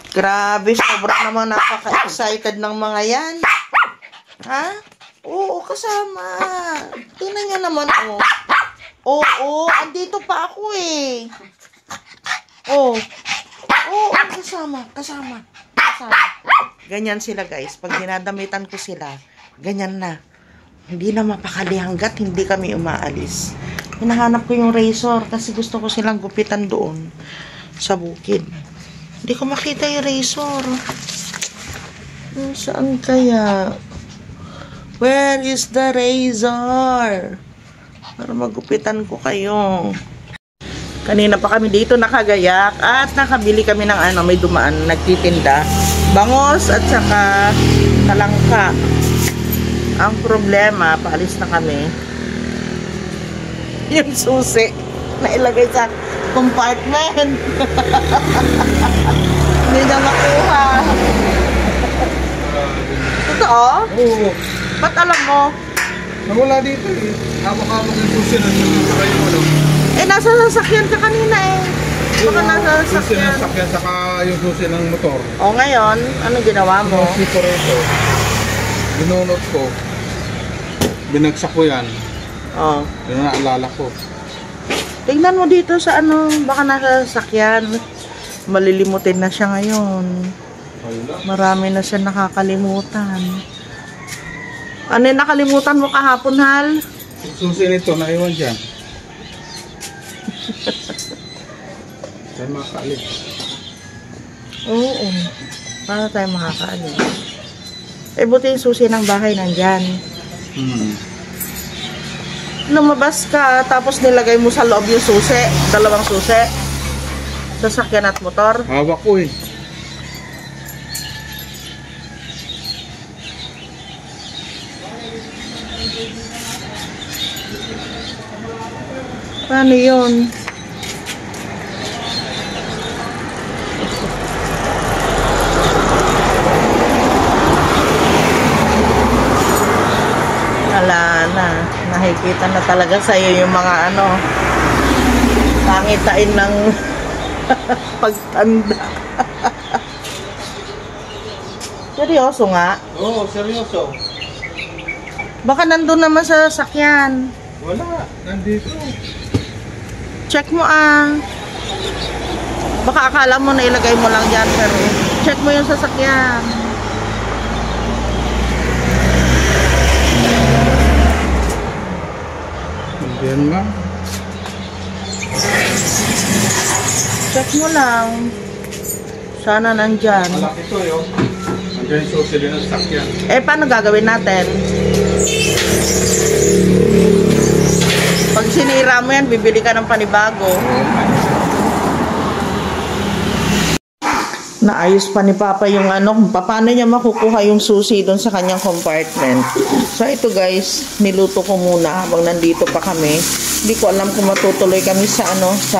Grabe, sobra naman napaka-excited ng mga yan. Ha? Oo, kasama. Tingnan niya naman, oh. Oo, andito pa ako eh. Oh. Oo, kasama. Ganyan sila, guys. Pag dinadamitan ko sila, ganyan na. Hindi na mapakali hanggat hindi kami umaalis. Hinahanap ko yung razor kasi gusto ko silang gupitan doon sa bukid. Hindi ko makita yung razor. Saan kaya? Where is the razor? Para magupitan ko kayo. Kanina pa kami dito nakagayak at nakabili kami ng ano, may dumaan, nagtitinda. Bangos at saka talangka. Ang problema, paalis na kami. Yung susi na ilagay sa compartment. Hindi na makuha. Totoo? Oo. Ba't alam mo? Nawala dito eh. Hawak-hawak yung susi na saka yung ano. Eh, nasa sasakyan ka kanina eh. Baka nasa Susi ng sasakyan. sakyan saka yung susi ng motor. O ngayon, anong ginawa mo? Yung sipor ito. Binunot ko. Binagsak ko yan. O. Yun na naalala ko. Tingnan mo dito sa ano, baka nasa sasakyan. Malilimutin na siya ngayon. Marami na siya nakakalimutan. Ano yung nakalimutan mo kahapon, Hal? Yung susi nito, naiwan dyan. Tayo makakaalis. Oo. Para tayo makakaalis. Eh, buti yung susi ng bahay nandyan. Lumabas ka, tapos nilagay mo sa loob yung susi. Dalawang susi. Sasakyan at motor. Hawak ko eh. Paano yun? Wala na. Nakikita na talaga sa'yo yung mga ano, pangitain ng pagtanda. Seryoso nga? Oo, seryoso. Baka nandun naman sa sasakyan. Wala, nandito. Check mo ah. Baka akala mo na ilagay mo lang dyan, pero check mo yung sasakyan. Yan nga. Check mo lang. Sana nandyan. Malaki to yun. Nandiyan yung susi din ng sakyan. Eh, paano gagawin natin? Pag sinira mo yan, bibili ka ng panibago. Naayos pa ni Papa yung ano, kung paano niya makukuha yung susi doon sa kanyang compartment. So ito guys, niluto ko muna habang nandito pa kami. Hindi ko alam kung matutuloy kami sa ano, sa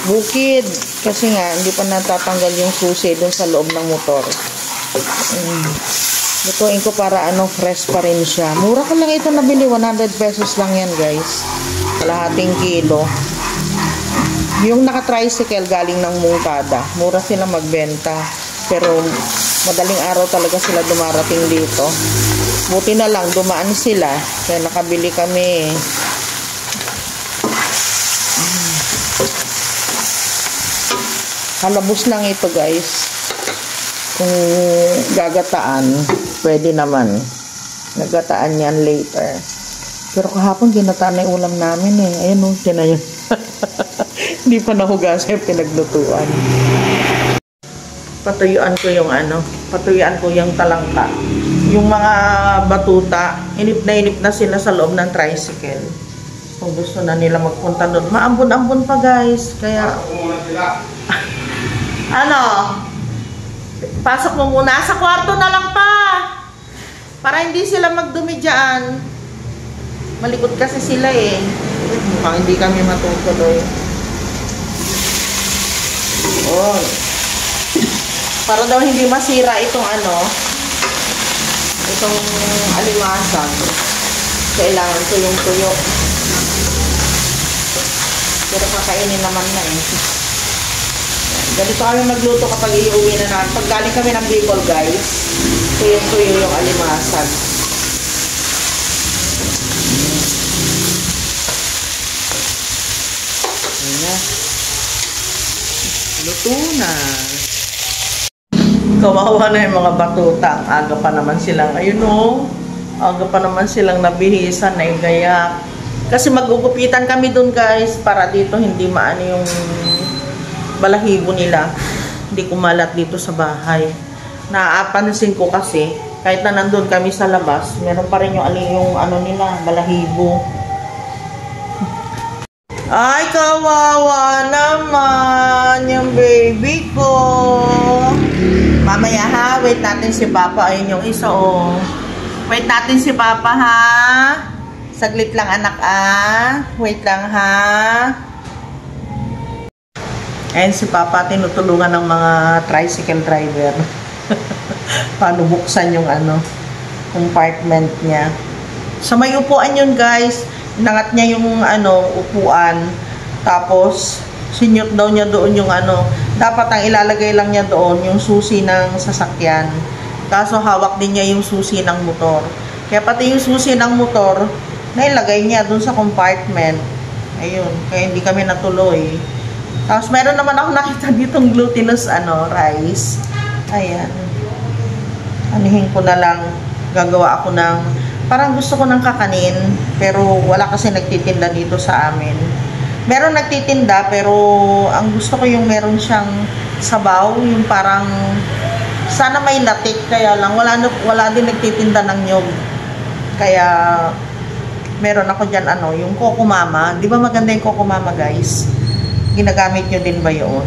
bukid. Kasi nga, hindi pa natatanggal yung susi doon sa loob ng motor. Lutuin ko para ano, fresh pa rin siya. Mura ko lang ito nabili, 100 pesos lang yan guys. Kalahating kilo. Yung naka-tricycle galing ng Mungkada, mura sila magbenta. Pero madaling araw talaga sila dumarating dito. Buti na lang, dumaan sila. Kaya nakabili kami. Halabos lang ito guys. Kung gagataan, pwede naman. Nagataan yan later. Pero kahapon ginataan na yung ulam namin eh. Ayan o, yun. Hindi pa nahugas yung pinaglutuan. Patuyuan ko yung ano, patuyuan ko yung talangka. Yung mga batuta, inip na sila sa loob ng tricycle. Kung gusto na nila magpunta doon. Maambon-ambon pa guys. Kaya, ano, pasok mo muna. Sa kwarto na lang pa. Para hindi sila magdumi dyan. Malikot kasi sila eh. Mukhang hindi kami matutuloy. Oh. Para daw hindi masira itong ano, itong alimasag. Kailangan tuyong-tuyo. Pero kakainin naman na eh. Ganito kami magluto kapag iuwi na namin. Pag galing kami ng Bicol, guys, tuyong-tuyo yung alimasag. Ayan. Luto na. Kawawa na yung mga batuta. Aga pa naman silang, ayun o. Aga pa naman silang nabihisan, naigayak. Kasi magugupitan kami dun, guys, para dito hindi maano yung balahibo nila. Hindi kumalat dito sa bahay. Naapansin ko kasi, kahit na nandun kami sa labas, meron pa rin yung ano nila, balahibo. Ay, kawawa naman yung baby ko. Mamaya ha, wait natin si Papa. Ayun yung isa oh. Wait natin si Papa ha. Saglit lang anak ah. Wait lang ha. Ayun si Papa, tinutulungan ng mga tricycle driver. Paano buksan yung ano, compartment niya. Sa may upuan yun guys. Nangat niya yung ano, upuan. Tapos sinyot daw niya doon yung ano. Dapat ang ilalagay lang niya doon yung susi ng sasakyan. Kaso hawak din niya yung susi ng motor. Kaya pati yung susi ng motor, nailagay niya doon sa compartment. Ayun, kaya hindi kami natuloy. Tapos meron naman ako nakita ditong glutinous ano, rice. Ayan. Anihin ko na lang. Gagawa ako ng, parang gusto ko ng kakanin. Pero wala kasi nagtitinda dito sa amin. Meron nagtitinda pero ang gusto ko yung meron siyang sabaw. Yung parang, sana may latik. Kaya lang, wala din nagtitinda ng nyog. Kaya, meron ako dyan ano, yung Coco Mama. Di ba maganda yung Coco Mama guys? Ginagamit nyo din ba yun?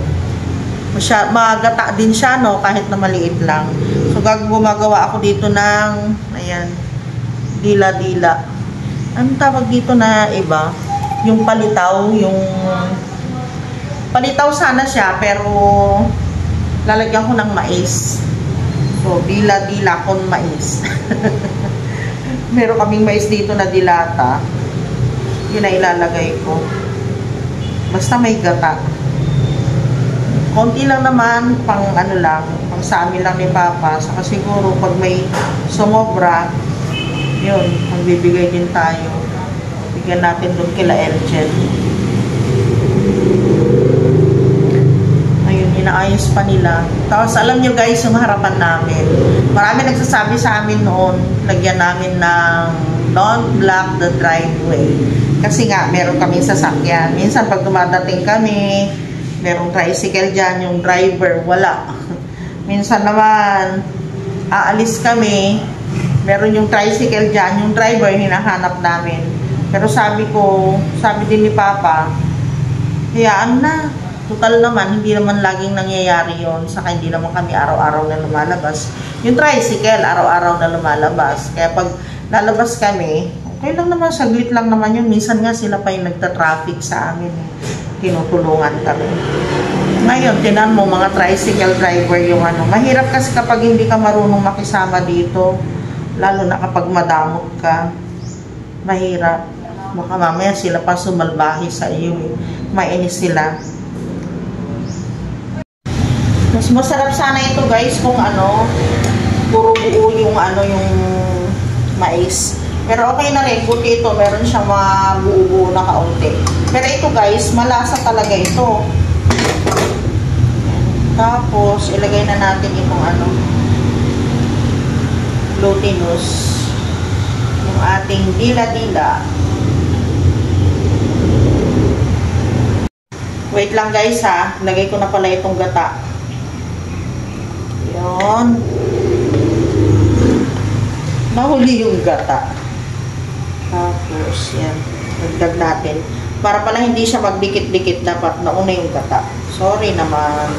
Magata din siya, no? Kahit na maliit lang. So, gumagawa ako dito ng, ayan, dila-dila. Anong tawag dito na iba? Yung palitaw, yung palitaw sana siya, pero lalagyan ko ng mais. So, dila-dila con mais. Meron kaming mais dito na dilata. Yun na ilalagay ko. Basta may gata. Konti lang naman, pang ano lang, pang sa amin lang ni Papa. Saka siguro pag may sumobra, yun, magbibigay din tayo. Bigyan natin doon kila Elchen. Ayun, inaayos pa nila. Tapos alam nyo guys, yung harapan namin. Marami nagsasabi sa amin noon, lagyan namin ng don't block the driveway. Kasi nga, meron kaming sasakyan. Minsan pag dumadating kami, merong tricycle dyan, yung driver, wala. Minsan naman, aalis kami, meron yung tricycle dyan, yung driver, hinahanap namin. Pero sabi din ni Papa, hayaan na. Total naman, hindi naman laging nangyayari yon. Saka hindi naman kami araw-araw na lumalabas. Yung tricycle, araw-araw na lumalabas. Kaya pag lalabas kami, okay lang naman, saglit lang naman yun. Minsan nga sila pa yung nagta-traffic sa amin. Tinutulungan kami. Ngayon, tinan mo mga tricycle driver yung ano. Mahirap kasi kapag hindi ka marunong makisama dito. Lalo na kapag madamot ka. Mahirap. Baka mamaya sila pa sumalbahi sa iyo. Mainis sila. Mas masarap sana ito guys kung ano, puro buo yung ano, yung mais. Pero okay na rin, buti ito, meron siyang mga buo-buo na kaunti. Pero ito guys, malasa talaga ito. Tapos, ilagay na natin itong ano, glutinous. Yung ating dila-dila. Wait lang guys ha, lagay ko na pala itong gata. Yun. Nahuli yung gata. Tapos, yan. Dagdag natin. Para pala hindi siya magdikit-dikit, dapat nauna yung gata. Sorry naman.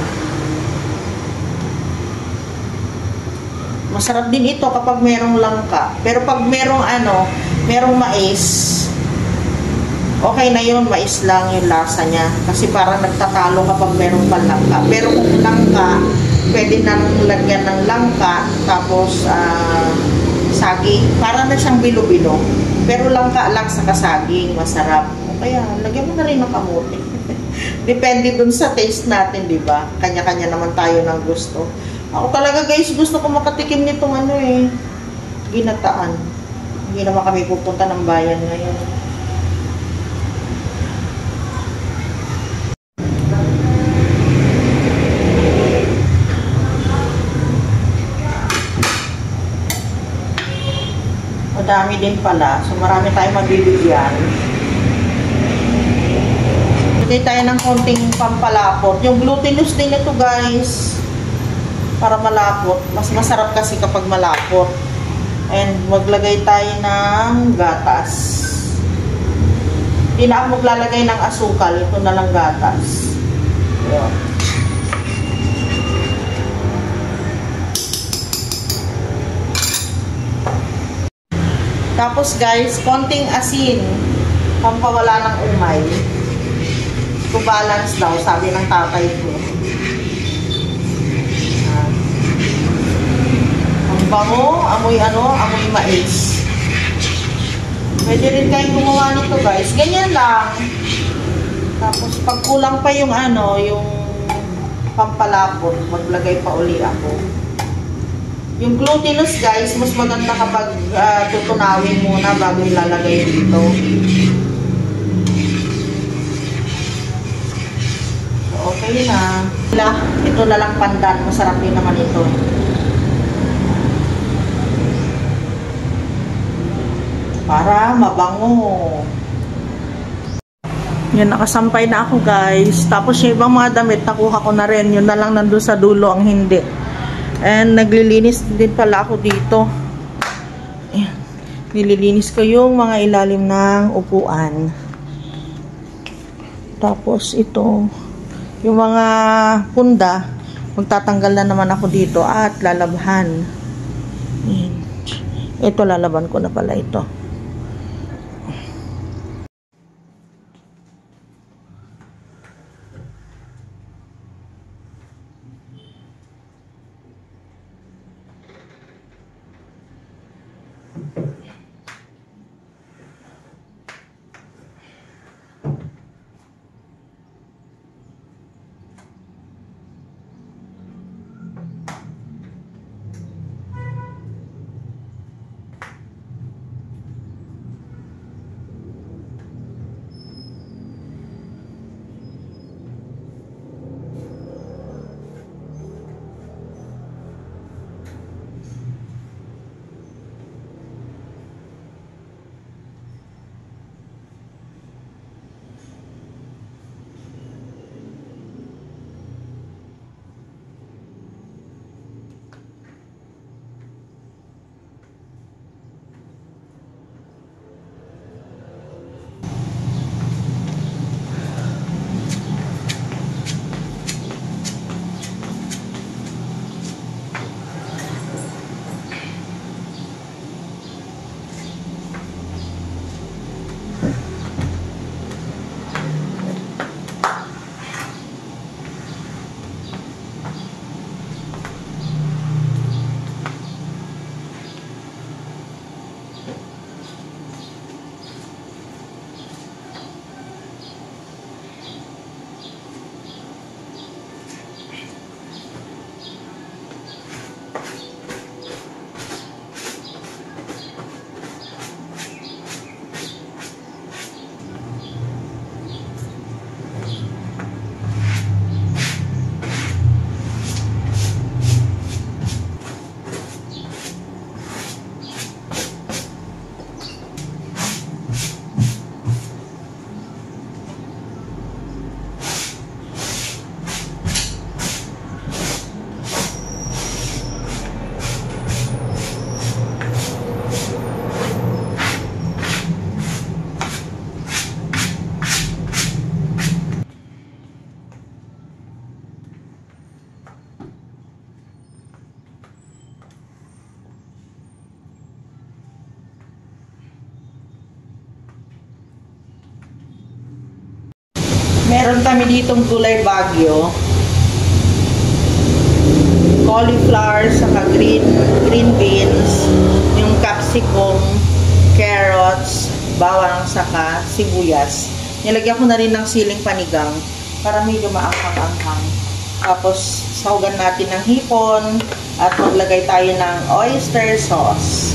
Masarap din ito kapag merong langka. Pero pag merong ano, merong mais, okay na yun, mais lang yung lasa niya. Kasi parang nagtatalo kapag merong palangka. Pero kung langka, pwede nang lagyan ng langka, tapos saging. Parang na siyang bilo-bilo. Pero langka lang sa kasaging, masarap. O kaya, lagyan mo na rin ng kamote. Depende dun sa taste natin, di ba? Kanya-kanya naman tayo ng gusto. Ako talaga guys, gusto ko makatikim nitong ano eh, ginataan. Hindi naman kami pupunta ng bayan ngayon. Madami din pala. So marami tayong mabibigyan. Lagay tayo ng konting pampalapot. Yung glutinous din ito guys. Para malapot. Mas masarap kasi kapag malapot. And maglagay tayo ng gatas. Hindi na ako maglalagay ng asukal. Ito na lang gatas. Ayan. Tapos guys, konting asin. Pampawala ng umay. To balance daw, sabi ng tatay ko. Ang bango, amoy amoy mais. Pwede rin kayong gumawa nito guys. Ganyan lang. Tapos pag kulang pa yung yung pampalapot, maglagay pa uli ako. Yung glutinous guys, mas maganda kapag tutunawin muna bago ilalagay dito. So, okay na. Ito na lang pandan. Masarap din naman ito. Para mabango. Yan, nakasampay na ako guys. Tapos yung ibang mga damit, nakuha ko na rin. Yun na lang nandun sa dulo ang hindi. And naglilinis din pala ako dito. Ayan. Nililinis ko yung mga ilalim ng upuan. Tapos ito, yung mga punda, magtatanggal na naman ako dito at lalabhan. Ayan. Ito, lalaban ko na pala ito. Meron kami ditong gulay bagyo. Cauliflower, saka green beans, yung capsicum, carrots, bawang, saka sibuyas. Nilagyan ko na rin ng siling panigang para medyo maanghang-anghang. Tapos, sahugan natin ng hipon at maglagay tayo ng oyster sauce.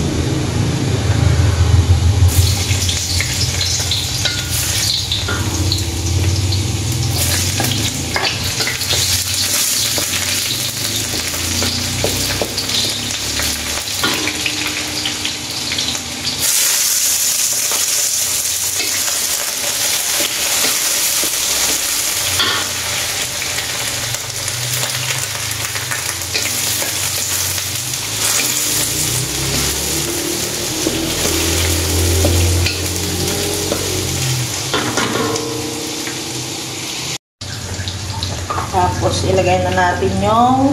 Tapos, ilagay na natin yung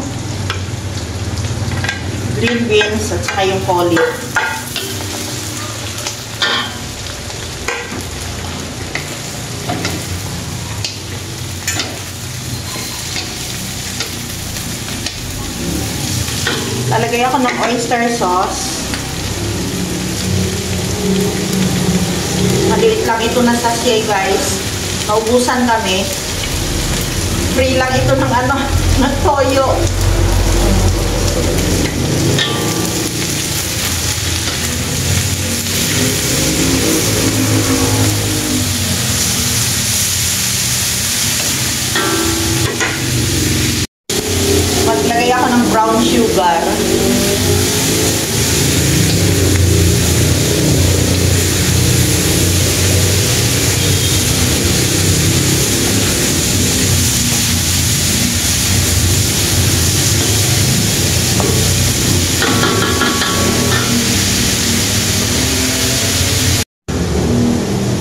green beans at saka yung cauli. Lalagay ako ng oyster sauce. Maliit lang ito na sachet, guys. Naubusan kami. Free lang ito ng ng toyo. Maglagay ako ng brown sugar.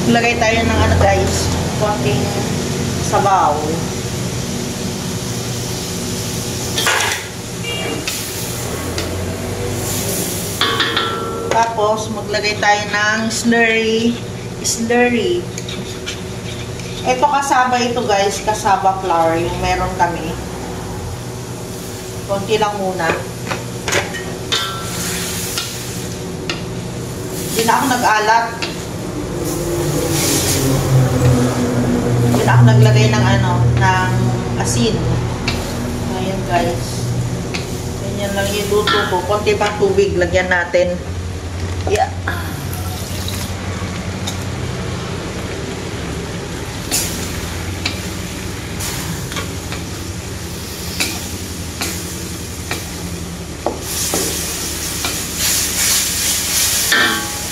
Lagay tayo ng guys, konting sabaw. Tapos maglagay tayo ng slurry. Ito kasaba ito guys, kasaba flour yung meron kami. Konti lang muna. Hindi na ako nag-alat. Hindi na ako naglagay ng ng asin. Ayan guys. Ganyan lang yung luto ko. Konti pang tubig, lagyan natin. Yeah.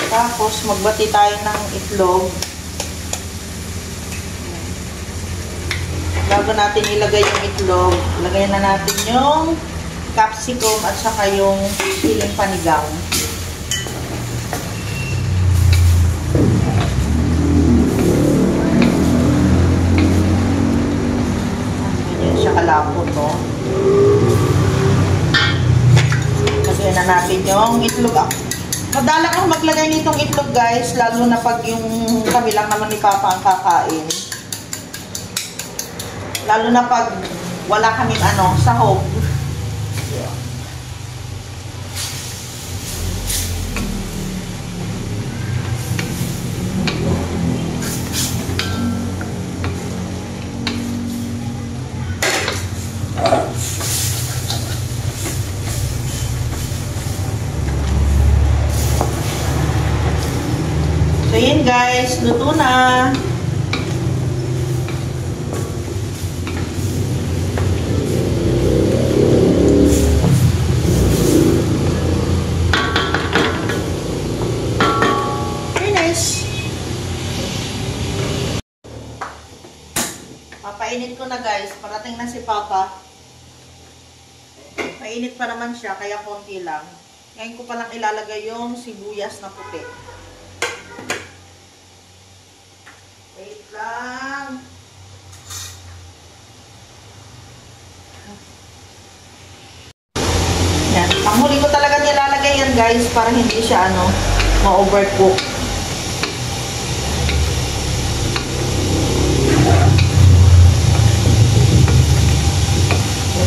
Tapos, magbati tayo ng itlog. Bago natin ilagay yung itlog, lagay na natin yung capsicum at saka yung siling panigang. Ganyan siya kalapot, no? Lagay na natin yung itlog. Madalang akong maglagay nitong itlog, guys, lalo na pag yung kami lang naman ni Papa ang kakain. Lalo na pag wala kaming sahog. Yeah. So yun guys, luto na. Papainit ko na guys, parating na si Papa. Painit pa naman siya, kaya konti lang. Ngayon ko palang ilalagay yung sibuyas na puti. Wait lang. Yan. Panghuli ko talaga nilalagay yan guys, para hindi siya ma-overcook.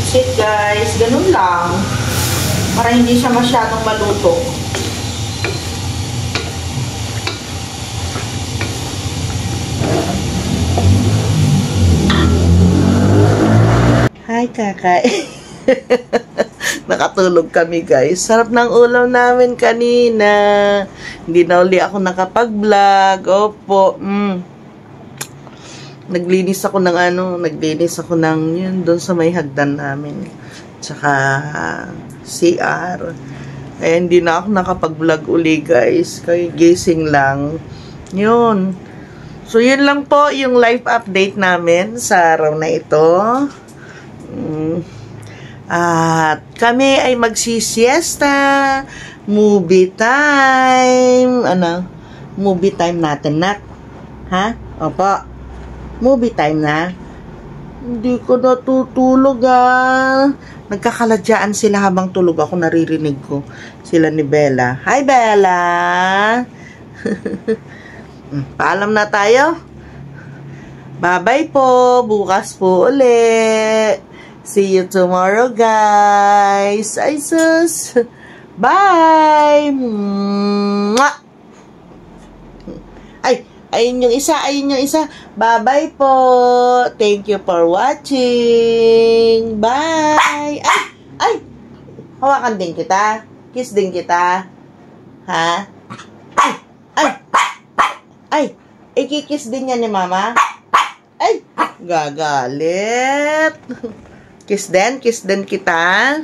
That's it guys. Ganun lang. Para hindi siya masyadong maluto. Hi, kakay. Nakatulog kami, guys. Sarap ng ulam namin kanina. Hindi na uli ako nakapag-vlog. Opo. Naglinis ako ng yun doon sa may hagdan namin. Tsaka CR. Kaya hindi na ako nakapag-vlog uli, guys. Kaya gising lang. Yun. So, yun lang po yung live update namin sa araw na ito. At kami ay magsisiesta. Movie time. Movie time natin, nak. Ha? Opo. Movie time na. Hindi ko natutulog, Nagkakaladyaan sila habang tulog ako. Naririnig ko sila ni Bella. Hi, Bella! Paalam na tayo. Bye-bye po. Bukas po ulit. See you tomorrow, guys. Ay, sus. Bye! Mwah! Ayun yung isa. Bye-bye po. Thank you for watching. Bye! Ay! Hawakan din kita. Kiss din kita. Ha? Ay! Ikikiss din yan ni Mama. Ay! Gagalit. Kiss din kita.